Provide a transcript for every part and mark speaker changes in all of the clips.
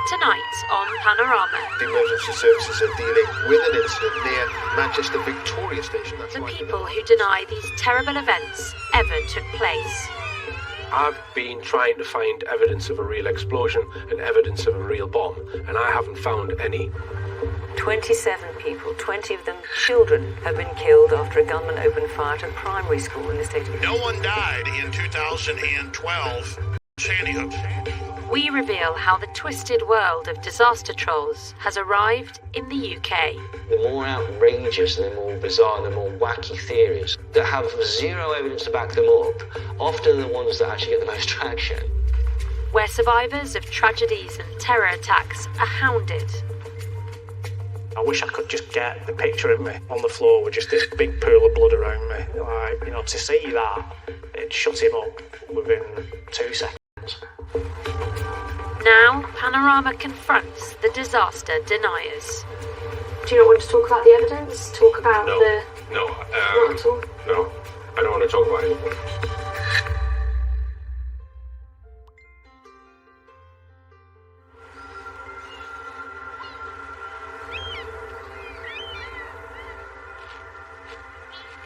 Speaker 1: Tonight on Panorama.
Speaker 2: The emergency services are dealing with an incident near Manchester Victoria Station.
Speaker 1: The people who deny these terrible events ever took place.
Speaker 3: I've been trying to find evidence of a real explosion and evidence of a real bomb, and I haven't found any.
Speaker 4: 27 people, 20 of them children, have been killed after a gunman opened fire at a primary school in the state of...
Speaker 5: No one died in 2012. Sandy Hook.
Speaker 1: We reveal how the twisted world of disaster trolls has arrived in the UK.
Speaker 6: The more outrageous and the more bizarre, the more wacky theories that have zero evidence to back them up, often the ones that actually get the most traction.
Speaker 1: Where survivors of tragedies and terror attacks are hounded.
Speaker 7: I wish I could just get the picture of me on the floor with just this big pool of blood around me. To see that, it shut him up within 2 seconds.
Speaker 1: Now, Panorama confronts the disaster deniers. Do you not want to talk about the evidence? Talk about
Speaker 3: No,
Speaker 1: not at all?
Speaker 3: No, I don't want to talk about it.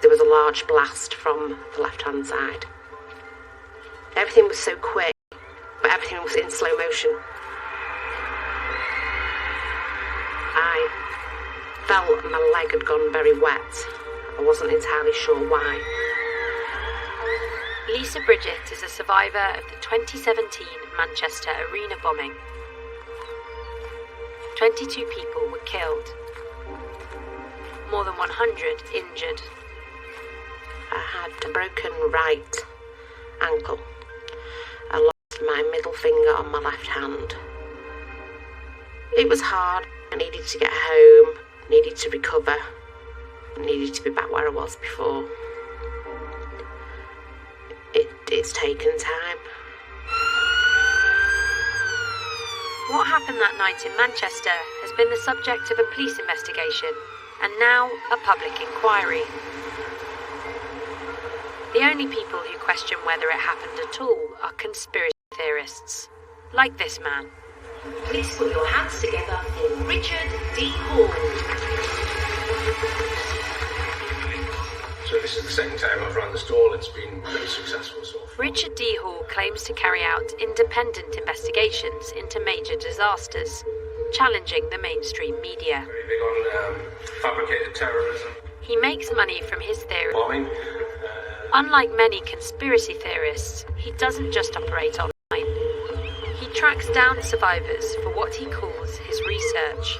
Speaker 8: There was a large blast from the left-hand side. Everything was so quick, but everything was in slow motion. I felt my leg had gone very wet. I wasn't entirely sure why.
Speaker 1: Lisa Bridget is a survivor of the 2017 Manchester arena bombing. 22 people were killed. More than 100 injured.
Speaker 8: I had a broken right ankle. I lost my middle finger on my left hand. It was hard. I needed to get home, needed to recover, needed to be back where I was before. It's taken time.
Speaker 1: What happened that night in Manchester has been the subject of a police investigation and now a public inquiry. The only people who question whether it happened at all are conspiracy theorists, like this man.
Speaker 9: Please put your hands together for Richard D. Hall.
Speaker 3: So this is the second time I've run the stall. It's been pretty successful so far.
Speaker 1: Richard D. Hall claims to carry out independent investigations into major disasters, challenging the mainstream media.
Speaker 3: Very big on fabricated terrorism.
Speaker 1: He makes money from his theory.
Speaker 3: Bombing.
Speaker 1: Unlike many conspiracy theorists, he doesn't just operate online. He tracks down survivors for what he calls his research.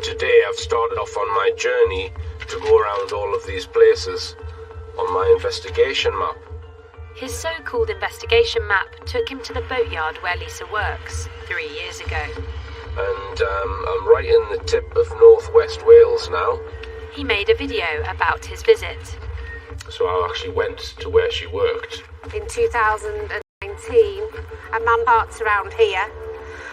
Speaker 3: Today I've started off on my journey to go around all of these places on my investigation map.
Speaker 1: His so-called investigation map took him to the boatyard where Lisa works 3 years ago.
Speaker 3: And I'm right in the tip of northwest Wales now.
Speaker 1: He made a video about his visit.
Speaker 3: So I actually went to where she worked.
Speaker 8: In 2019, a man parked around here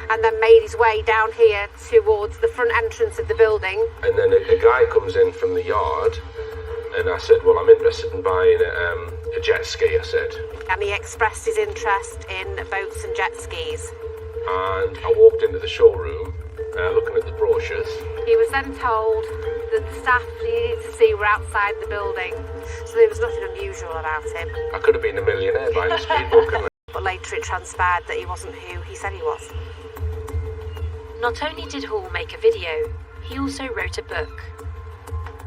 Speaker 8: and then made his way down here towards the front entrance of the building.
Speaker 3: And then a guy comes in from the yard, and I said, well, I'm interested in buying a jet ski, I said.
Speaker 8: And he expressed his interest in boats and jet skis.
Speaker 3: And I walked into the showroom, looking at the brochures.
Speaker 8: He was then told that the staff he needed to see were outside the building, so there was nothing unusual about him.
Speaker 3: I could have been a millionaire buying a speedboat.
Speaker 8: But later it transpired that he wasn't who he said he was.
Speaker 1: Not only did Hall make a video, he also wrote a book.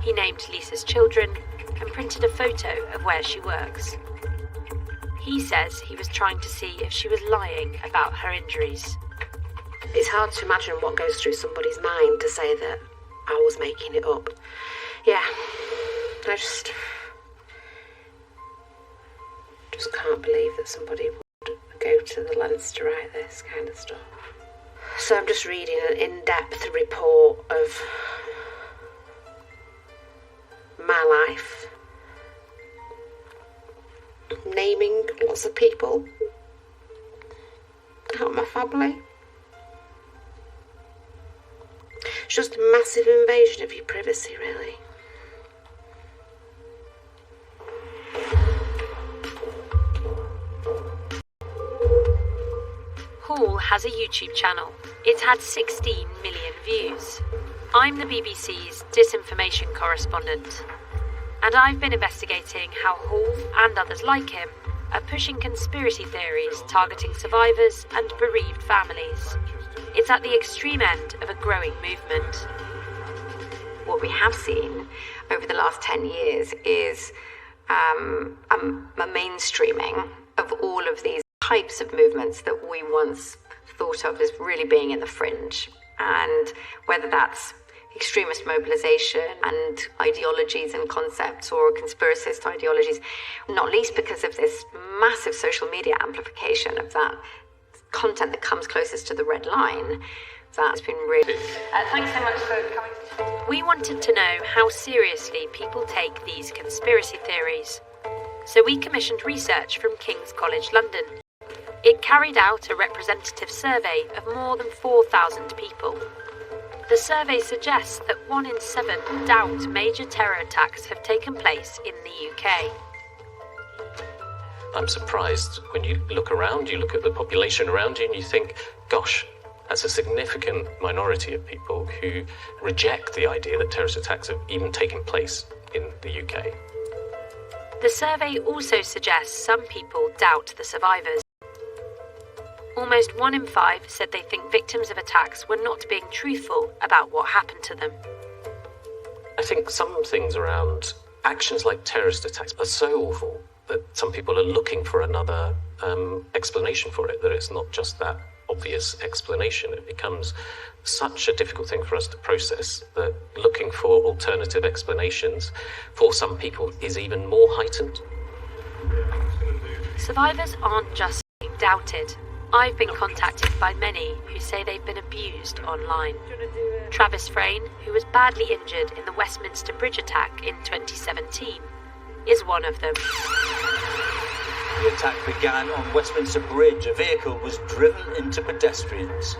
Speaker 1: He named Lisa's children and printed a photo of where she works. He says he was trying to see if she was lying about her injuries.
Speaker 8: It's hard to imagine what goes through somebody's mind to say that I was making it up. Yeah, I just can't believe that somebody would go to the lengths to write this kind of stuff. So I'm just reading an in-depth report of my life, naming lots of people out of my family. It's just a massive invasion of your privacy, really.
Speaker 1: Hall has a YouTube channel. It's had 16 million views. I'm the BBC's disinformation correspondent, and I've been investigating how Hall and others like him are pushing conspiracy theories targeting survivors and bereaved families. It's at the extreme end of a growing movement.
Speaker 10: What we have seen over the last 10 years is a mainstreaming of all of these types of movements that we once thought of as really being in the fringe. And whether that's extremist mobilization and ideologies and concepts or conspiracist ideologies, not least because of this massive social media amplification of that content that comes closest to the red line, that's been really...
Speaker 4: Thanks so much for coming.
Speaker 1: We wanted to know how seriously people take these conspiracy theories. So we commissioned research from King's College London. It carried out a representative survey of more than 4,000 people. The survey suggests that 1 in 7 doubt major terror attacks have taken place in the UK.
Speaker 11: I'm surprised when you look around, you look at the population around you and you think, gosh, that's a significant minority of people who reject the idea that terrorist attacks have even taken place in the UK.
Speaker 1: The survey also suggests some people doubt the survivors. Almost 1 in 5 said they think victims of attacks were not being truthful about what happened to them.
Speaker 11: I think some things around actions like terrorist attacks are so awful that some people are looking for another explanation for it, that it's not just that obvious explanation. It becomes such a difficult thing for us to process that looking for alternative explanations for some people is even more heightened.
Speaker 1: Survivors aren't just being doubted. I've been contacted by many who say they've been abused online. Travis Frayne, who was badly injured in the Westminster Bridge attack in 2017, is one of them.
Speaker 12: The attack began on Westminster Bridge. A vehicle was driven into pedestrians.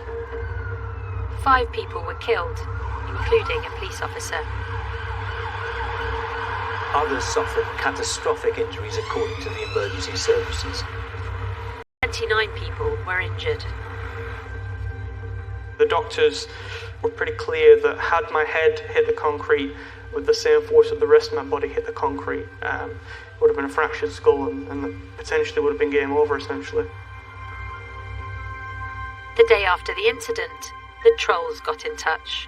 Speaker 1: 5 people were killed, including a police officer.
Speaker 12: Others suffered catastrophic injuries according to the emergency services.
Speaker 1: 29 people were injured.
Speaker 7: The doctors were pretty clear that had my head hit the concrete with the same force that the rest of my body hit the concrete, it would have been a fractured skull and potentially would have been game over, essentially.
Speaker 1: The day after the incident, the trolls got in touch.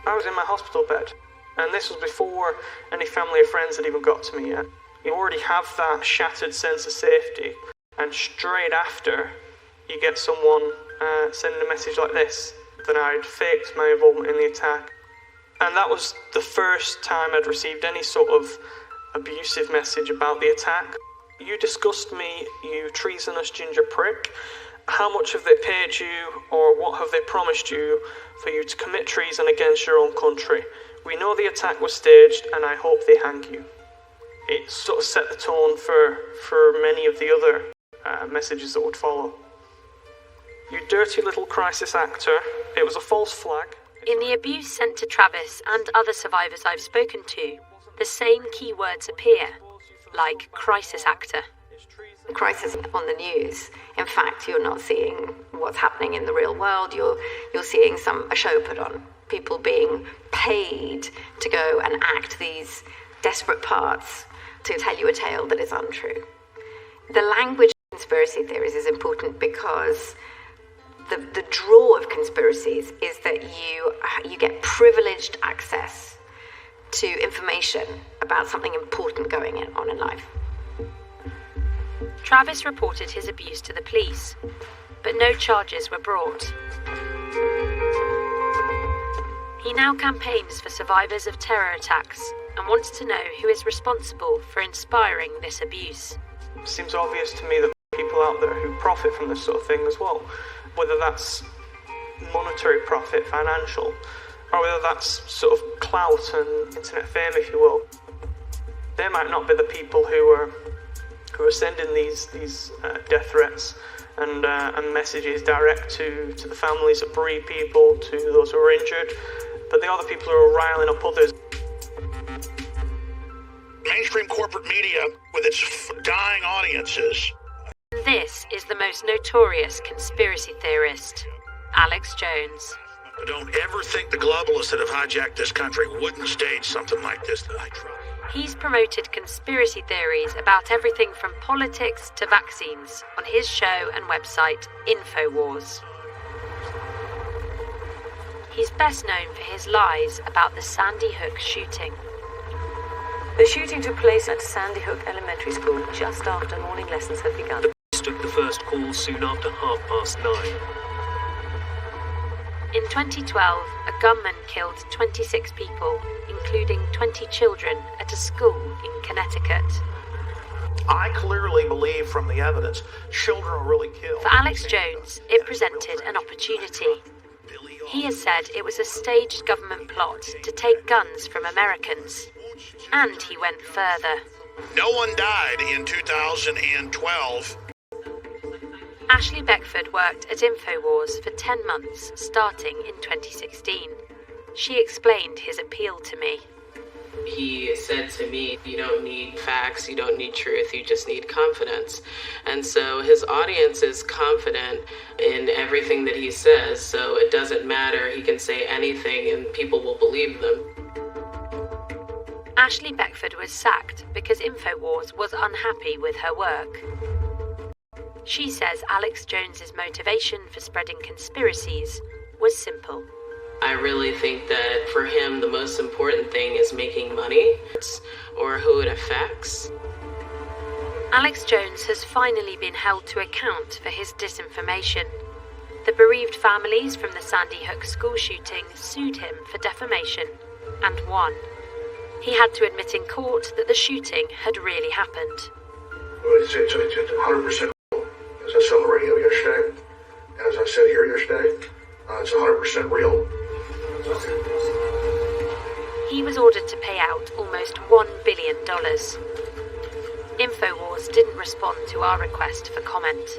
Speaker 7: I was in my hospital bed, and this was before any family or friends had even got to me yet. You already have that shattered sense of safety, and straight after, you get someone sending a message like this, that I'd faked my involvement in the attack. And that was the first time I'd received any sort of abusive message about the attack. You disgust me, you treasonous ginger prick. How much have they paid you, or what have they promised you for you to commit treason against your own country? We know the attack was staged, and I hope they hang you. It sort of set the tone for many of the other messages that would follow. You dirty little crisis actor. It was a false flag.
Speaker 1: In the abuse sent to Travis and other survivors I've spoken to, the same keywords appear, like crisis actor.
Speaker 10: Crisis on the news. In fact, you're not seeing what's happening in the real world. You're seeing a show put on. People being paid to go and act these desperate parts to tell you a tale that is untrue. The language of conspiracy theories is important because the draw of conspiracies is that you get privileged access to information about something important going on in life.
Speaker 1: Travis reported his abuse to the police, but no charges were brought. He now campaigns for survivors of terror attacks and wants to know who is responsible for inspiring this abuse.
Speaker 7: It seems obvious to me that there are people out there who profit from this sort of thing as well, whether that's monetary profit, financial, or whether that's sort of clout and internet fame, if you will. They might not be the people who are sending these death threats and messages direct to the families of bereaved people, to those who are injured, but they are the people who are riling up others.
Speaker 5: Mainstream corporate media, with its dying audiences.
Speaker 1: This is the most most notorious conspiracy theorist, Alex Jones.
Speaker 5: Don't ever think the globalists that have hijacked this country wouldn't stage something like this that I tried.
Speaker 1: He's promoted conspiracy theories about everything from politics to vaccines on his show and website, InfoWars. He's best known for his lies about the Sandy Hook shooting.
Speaker 4: The shooting took place at Sandy Hook Elementary School just after morning lessons had begun.
Speaker 11: The police took the first call soon after 9:30.
Speaker 1: In 2012, a gunman killed 26 people, including 20 children, at a school in Connecticut.
Speaker 5: I clearly believe from the evidence, children are really killed.
Speaker 1: For Alex Jones, it presented an opportunity. He has said it was a staged government plot to take guns from Americans. And he went further.
Speaker 5: No one died in 2012.
Speaker 1: Ashley Beckford worked at InfoWars for 10 months, starting in 2016. She explained his appeal to me.
Speaker 8: He said to me, you don't need facts, you don't need truth, you just need confidence. And so his audience is confident in everything that he says, so it doesn't matter, he can say anything and people will believe them.
Speaker 1: Ashley Beckford was sacked because InfoWars was unhappy with her work. She says Alex Jones's motivation for spreading conspiracies was simple.
Speaker 8: I really think that for him the most important thing is making money, or who it affects.
Speaker 1: Alex Jones has finally been held to account for his disinformation. The bereaved families from the Sandy Hook school shooting sued him for defamation and won. He had to admit in court that the shooting had really happened.
Speaker 2: It's 100%. As I said on the radio yesterday, and as I said here yesterday, it's 100% real.
Speaker 1: He was ordered to pay out almost $1 billion. InfoWars didn't respond to our request for comment.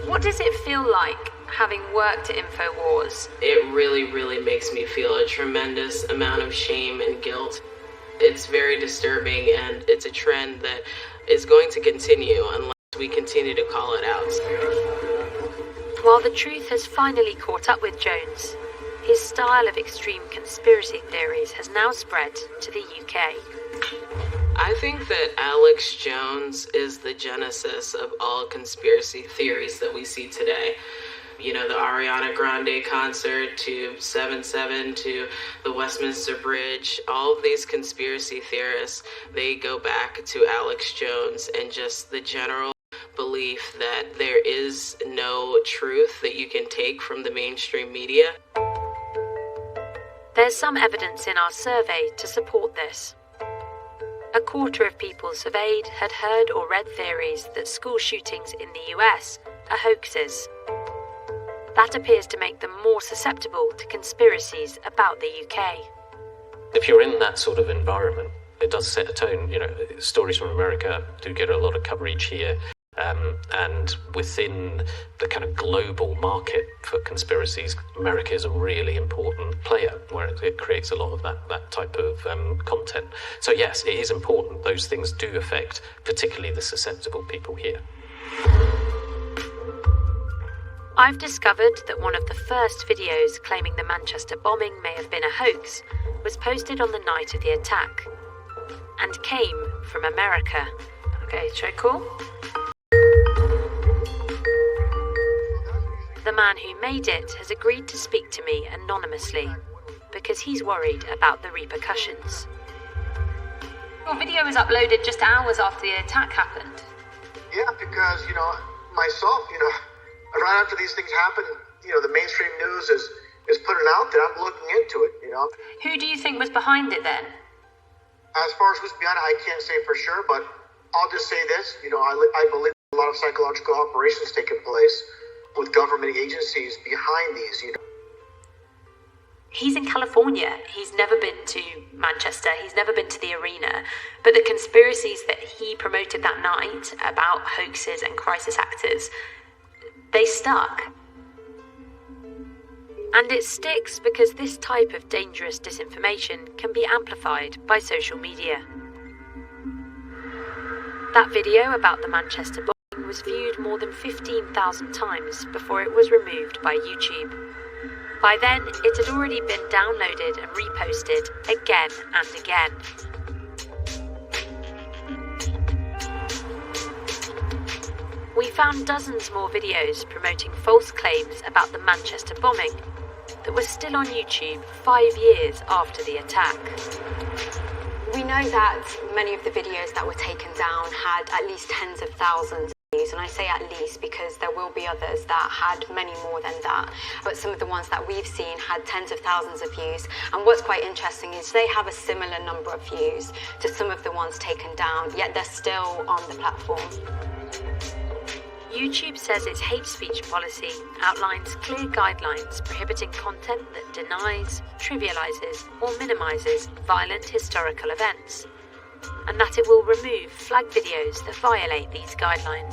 Speaker 1: What does it feel like, having worked at InfoWars?
Speaker 8: It really, really makes me feel a tremendous amount of shame and guilt. It's very disturbing, and it's a trend that is going to continue unless we continue to call it out.
Speaker 1: While the truth has finally caught up with Jones, his style of extreme conspiracy theories has now spread to the UK.
Speaker 8: I think that Alex Jones is the genesis of all conspiracy theories that we see today. You know, the Ariana Grande concert to 7/7 to the Westminster Bridge, all of these conspiracy theorists, they go back to Alex Jones and just the general belief that there is no truth that you can take from the mainstream media.
Speaker 1: There's some evidence in our survey to support this. A quarter of people surveyed had heard or read theories that school shootings in the US are hoaxes. That appears to make them more susceptible to conspiracies about the UK.
Speaker 11: If you're in that sort of environment, it does set a tone. You know, stories from America do get a lot of coverage here. And within the kind of global market for conspiracies, America is a really important player where it creates a lot of that type of content. So yes, it is important. Those things do affect particularly the susceptible people here.
Speaker 1: I've discovered that one of the first videos claiming the Manchester bombing may have been a hoax was posted on the night of the attack and came from America. Okay, should I call? The man who made it has agreed to speak to me anonymously because he's worried about the repercussions. Your video was uploaded just hours after the attack happened.
Speaker 2: Yeah, because, myself, right after these things happen, the mainstream news is putting out there. I'm looking into it,
Speaker 1: Who do you think was behind it then?
Speaker 2: As far as who's behind it, I can't say for sure, but I'll just say this, I believe a lot of psychological operations taking place with government agencies behind these,
Speaker 1: He's in California. He's never been to Manchester. He's never been to the arena. But the conspiracies that he promoted that night about hoaxes and crisis actors, they stuck. And it sticks because this type of dangerous disinformation can be amplified by social media. That video about the Manchester bombing was was viewed more than 15,000 times before it was removed by YouTube. By then, it had already been downloaded and reposted again and again. We found dozens more videos promoting false claims about the Manchester bombing that were still on YouTube 5 years after the attack.
Speaker 10: We know that many of the videos that were taken down had at least tens of thousands of views, and I say at least because there will be others that had many more than that. But some of the ones that we've seen had tens of thousands of views, and what's quite interesting is they have a similar number of views to some of the ones taken down, yet they're still on the platform.
Speaker 1: YouTube says its hate speech policy outlines clear guidelines prohibiting content that denies, trivialises or minimises violent historical events, and that it will remove flag videos that violate these guidelines.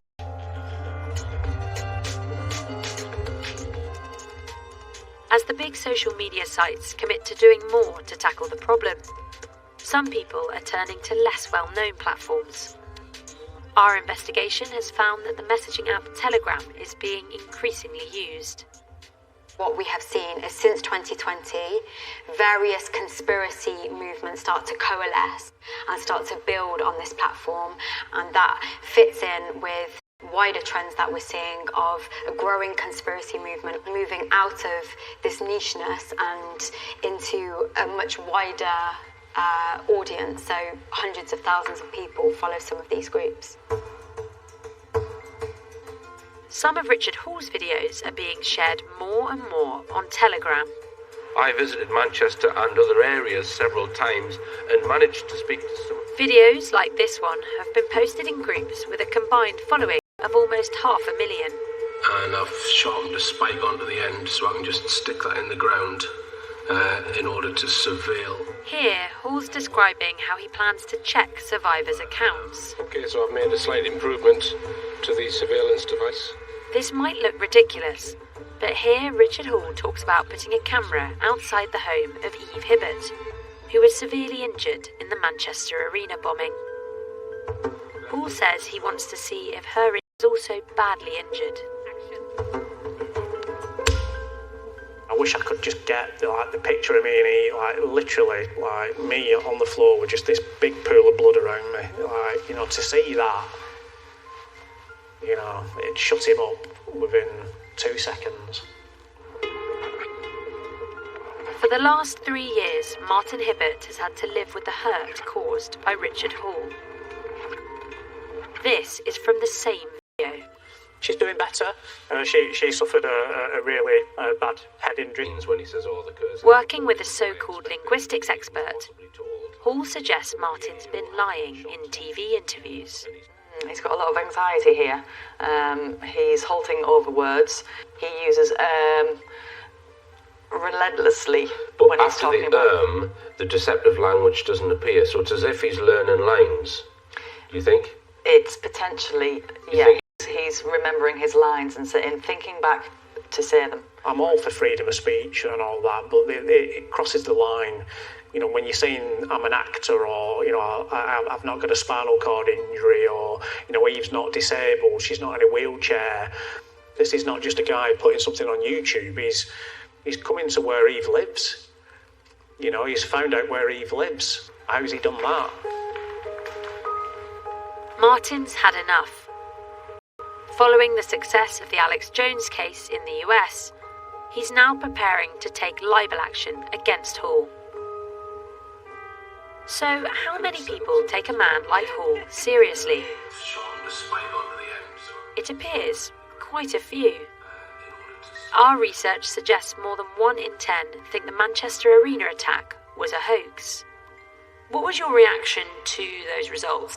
Speaker 1: As the big social media sites commit to doing more to tackle the problem, some people are turning to less well-known platforms. Our investigation has found that the messaging app Telegram is being increasingly used.
Speaker 10: What we have seen is since 2020, various conspiracy movements start to coalesce and start to build on this platform, and that fits in with wider trends that we're seeing of a growing conspiracy movement moving out of this nicheness and into a much wider audience, so hundreds of thousands of people follow some of these groups.
Speaker 1: Some of Richard Hall's videos are being shared more and more on Telegram.
Speaker 3: I visited Manchester and other areas several times and managed to speak to some.
Speaker 1: Videos like this one have been posted in groups with a combined following of almost 500,000.
Speaker 3: And I've shortened a spike onto the end so I can just stick that in the ground in order to surveil.
Speaker 1: Here, Hall's describing how he plans to check survivors' accounts.
Speaker 3: Okay, so I've made a slight improvement to the surveillance device.
Speaker 1: This might look ridiculous, but here Richard Hall talks about putting a camera outside the home of Eve Hibbert, who was severely injured in the Manchester Arena bombing. Hall says he wants to see if her is also badly injured.
Speaker 7: I wish I could just get the picture of me and he, literally, me on the floor with just this big pool of blood around me. To see that, it shut him up within 2 seconds.
Speaker 1: For the last 3 years, Martin Hibbert has had to live with the hurt caused by Richard Hall. This is from the same video.
Speaker 7: She's doing better. She suffered a really bad head injury.
Speaker 3: When he says all the curses.
Speaker 1: Working with a so-called linguistics expert, Hall suggests Martin's been lying in TV interviews.
Speaker 4: He's got a lot of anxiety here. He's halting over words. He uses relentlessly
Speaker 3: but
Speaker 4: when he's
Speaker 3: after
Speaker 4: talking about...
Speaker 3: the deceptive language doesn't appear, so it's as if he's learning lines. Do you think?
Speaker 4: It's potentially, he's remembering his lines and thinking back to say them.
Speaker 7: I'm all for freedom of speech and all that, but it crosses the line. When you're saying I'm an actor, or I've not got a spinal cord injury, or Eve's not disabled, she's not in a wheelchair. This is not just a guy putting something on YouTube. He's coming to where Eve lives. He's found out where Eve lives. How's he done that?
Speaker 1: Martin's had enough. Following the success of the Alex Jones case in the US, he's now preparing to take libel action against Hall. So, how many people take a man like Hall seriously? It appears quite a few. Our research suggests more than 1 in 10 think the Manchester Arena attack was a hoax. What was your reaction to those results?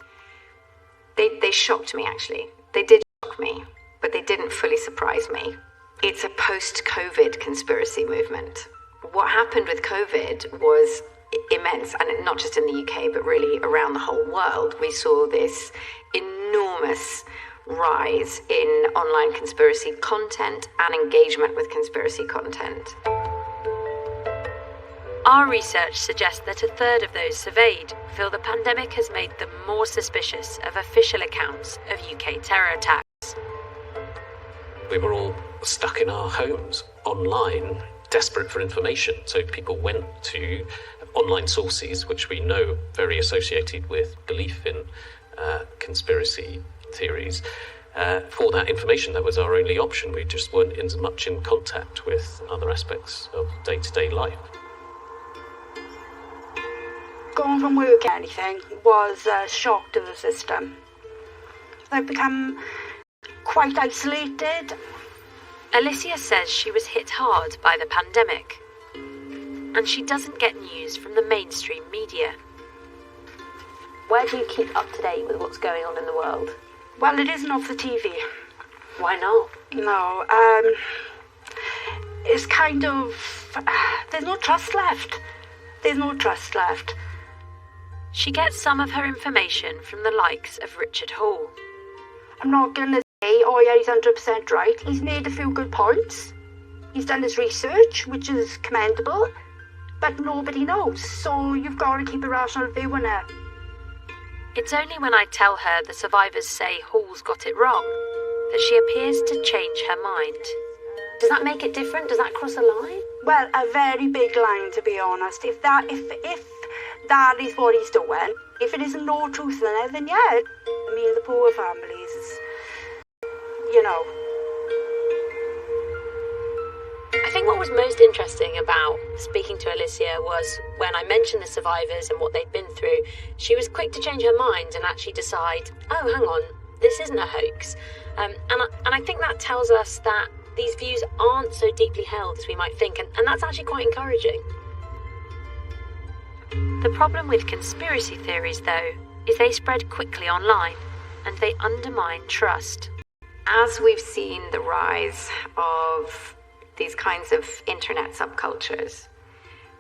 Speaker 10: They shocked me, actually. They did shock me, but they didn't fully surprise me. It's a post-COVID conspiracy movement. What happened with COVID was immense, and not just in the UK, but really around the whole world. We saw this enormous rise in online conspiracy content and engagement with conspiracy content.
Speaker 1: Our research suggests that 1/3 of those surveyed feel the pandemic has made them more suspicious of official accounts of UK terror attacks.
Speaker 11: We were all stuck in our homes, online, desperate for information. So people went to online sources, which we know very associated with belief in conspiracy theories. For that information, that was our only option. We just weren't as much in contact with other aspects of day-to-day life.
Speaker 13: Going from work or anything was a shock to the system. I've become quite isolated.
Speaker 1: Alicia says she was hit hard by the pandemic, and she doesn't get news from the mainstream media.
Speaker 10: Where do you keep up to date with what's going on in the world?
Speaker 13: Well, it isn't off the TV.
Speaker 10: Why not?
Speaker 13: No, it's kind of... there's no trust left. There's no trust left.
Speaker 1: She gets some of her information from the likes of Richard Hall.
Speaker 13: I'm not going to say, oh yeah, he's 100% right. He's made a few good points. He's done his research, which is commendable. But nobody knows, so you've got to keep a rational view on it.
Speaker 1: It's only when I tell her the survivors say Hall's got it wrong that she appears to change her mind.
Speaker 10: Does that make it different? Does that cross a line?
Speaker 13: Well, a very big line, to be honest. If that is what he's doing, if it isn't no truth in it, then yeah. I mean, the poor families, you know.
Speaker 1: I think what was most interesting about speaking to Alicia was when I mentioned the survivors and what they'd been through, she was quick to change her mind and actually decide, oh, hang on, this isn't a hoax. And I think that tells us that these views aren't so deeply held as we might think, and that's actually quite encouraging. The problem with conspiracy theories, though, is they spread quickly online and they undermine trust.
Speaker 10: As we've seen the rise of these kinds of internet subcultures,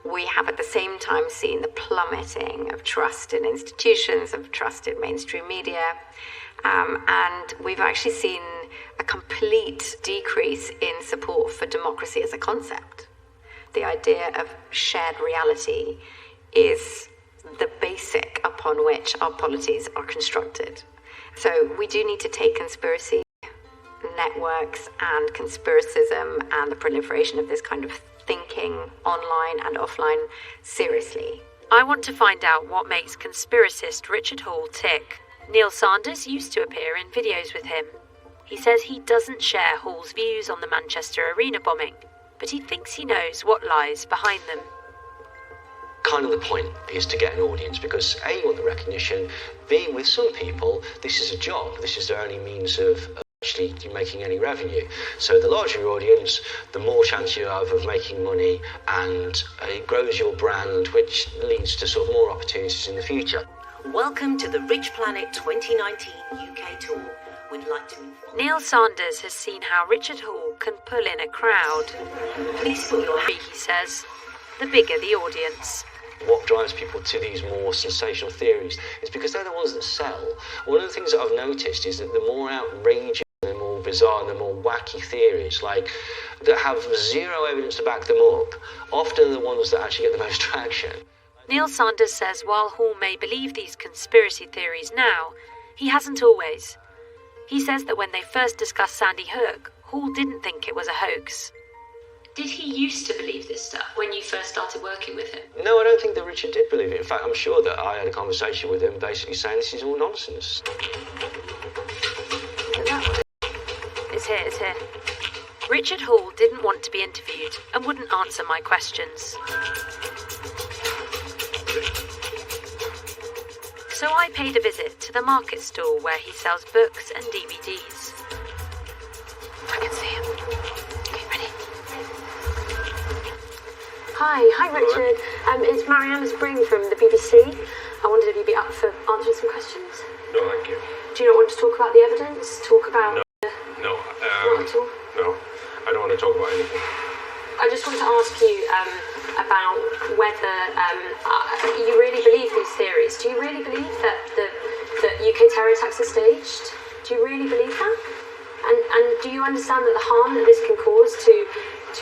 Speaker 10: we have at the same time seen the plummeting of trust in institutions, of trust in mainstream media, and we've actually seen a complete decrease in support for democracy as a concept. The idea of shared reality is the basic upon which our polities are constructed. So we do need to take conspiracy networks and conspiracism and the proliferation of this kind of thinking online and offline seriously.
Speaker 1: I want to find out what makes conspiracist Richard Hall tick. Neil Sanders used to appear in videos with him. He says he doesn't share Hall's views on the Manchester Arena bombing, but he thinks he knows what lies behind them.
Speaker 6: Kind of the point is to get an audience because A, you want the recognition, B, with some people, this is a job. This is their only means of actually making any revenue. So the larger your audience, the more chance you have of making money, and it grows your brand, which leads to sort of more opportunities in the future.
Speaker 9: Welcome to the Rich Planet 2019 UK tour. We'd like to inform...
Speaker 1: Neil Sanders has seen how Richard Hall can pull in a crowd.
Speaker 9: Please put your...
Speaker 1: He says, the bigger the audience.
Speaker 6: What drives people to these more sensational theories is because they're the ones that sell. One of the things that I've noticed is that the more outrageous, the more bizarre, and the more wacky theories, like that have zero evidence to back them up, often are the ones that actually get the most traction.
Speaker 1: Neil Sanders says while Hall may believe these conspiracy theories now, he hasn't always. He says that when they first discussed Sandy Hook, Hall didn't think it was a hoax.
Speaker 9: Did he used to believe this stuff when you first started working with him?
Speaker 6: No, I don't think that Richard did believe it. In fact, I'm sure that I had a conversation with him basically saying this is all nonsense.
Speaker 1: It's here. Richard Hall didn't want to be interviewed and wouldn't answer my questions. So I paid a visit to the market stall where he sells books and DVDs. I can see him. Okay, ready?
Speaker 14: Hi Richard. It's Mariana Spring from the BBC. I wondered if you'd be up for answering some questions.
Speaker 3: No, thank you.
Speaker 14: Do you not want to talk about the evidence? Talk about...
Speaker 3: No.
Speaker 14: Not at all?
Speaker 3: No, I don't want to talk about anything.
Speaker 14: I just want to ask you about whether you really believe these theories. Do you really believe that the UK terror attacks are staged? Do you really believe that? And do you understand that the harm that this can cause to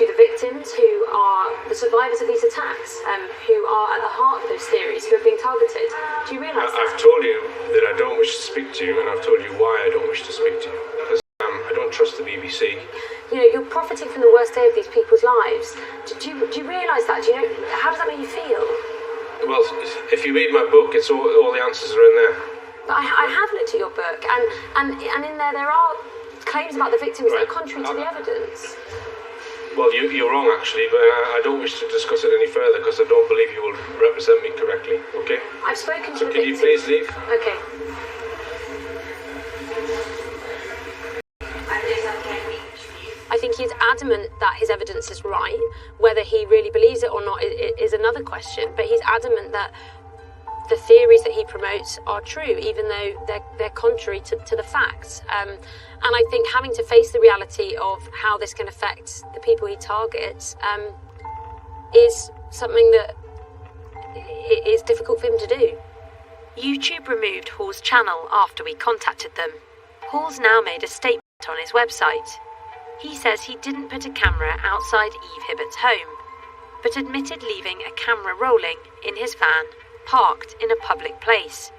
Speaker 14: the victims who are the survivors of these attacks, who are at the heart of those theories, who are being targeted? Do you realise that?
Speaker 3: I've told you that I don't wish to speak to you, and I've told you why I don't wish to speak to you. Because I don't trust the BBC.
Speaker 14: you're profiting from the worst day of these people's lives. Do you realise that? Do you know, how does that make you feel?
Speaker 3: Well, if you read my book, it's all the answers are in there.
Speaker 14: But I have looked at your book, and in there are claims about the victims that are contrary to the evidence.
Speaker 3: Well, you're wrong, actually, but I don't wish to discuss it any further because I don't believe you will represent me correctly, okay?
Speaker 14: I've spoken to
Speaker 3: so
Speaker 14: the
Speaker 3: can
Speaker 14: victims.
Speaker 3: you please leave?
Speaker 14: Okay. I think he's adamant that his evidence is right. Whether he really believes it or not is another question, but he's adamant that the theories that he promotes are true, even though they're contrary to the facts. And I think having to face the reality of how this can affect the people he targets is something that is difficult for him to do.
Speaker 1: YouTube removed Hall's channel after we contacted them. Hall's now made a statement on his website. He says he didn't put a camera outside Eve Hibbert's home, but admitted leaving a camera rolling in his van parked in a public place.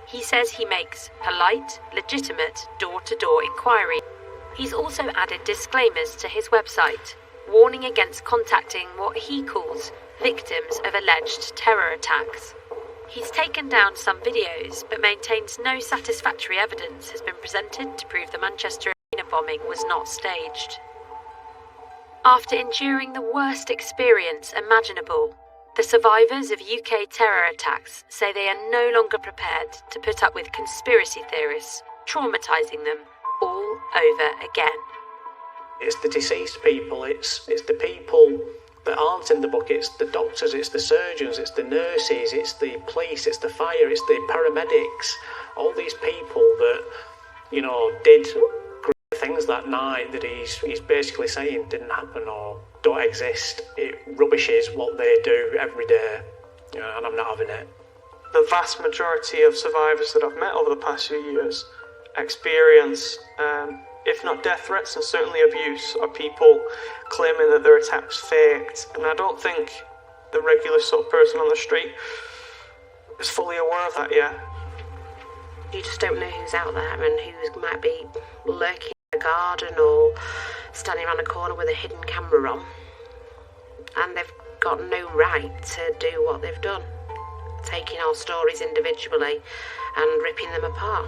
Speaker 1: He says he makes polite, legitimate, door-to-door inquiry. He's also added disclaimers to his website, warning against contacting what he calls victims of alleged terror attacks. He's taken down some videos, but maintains no satisfactory evidence has been presented to prove the Manchester Arena bombing was not staged. After enduring the worst experience imaginable, the survivors of UK terror attacks say they are no longer prepared to put up with conspiracy theorists traumatising them all over again.
Speaker 7: It's the deceased people, it's the people that aren't in the book, it's the doctors, it's the surgeons, it's the nurses, it's the police, it's the fire, it's the paramedics, all these people that, did great things that night that he's basically saying didn't happen or don't exist. It rubbishes what they do every day, and I'm not having it. The vast majority of survivors that I've met over the past few years experience, if not death threats and certainly abuse, are people claiming that their attacks faked. And I don't think the regular sort of person on the street is fully aware of that yet.
Speaker 8: You just don't know who's out there and who might be lurking in a garden or standing around a corner with a hidden camera on. And they've got no right to do what they've done, taking our stories individually and ripping them apart.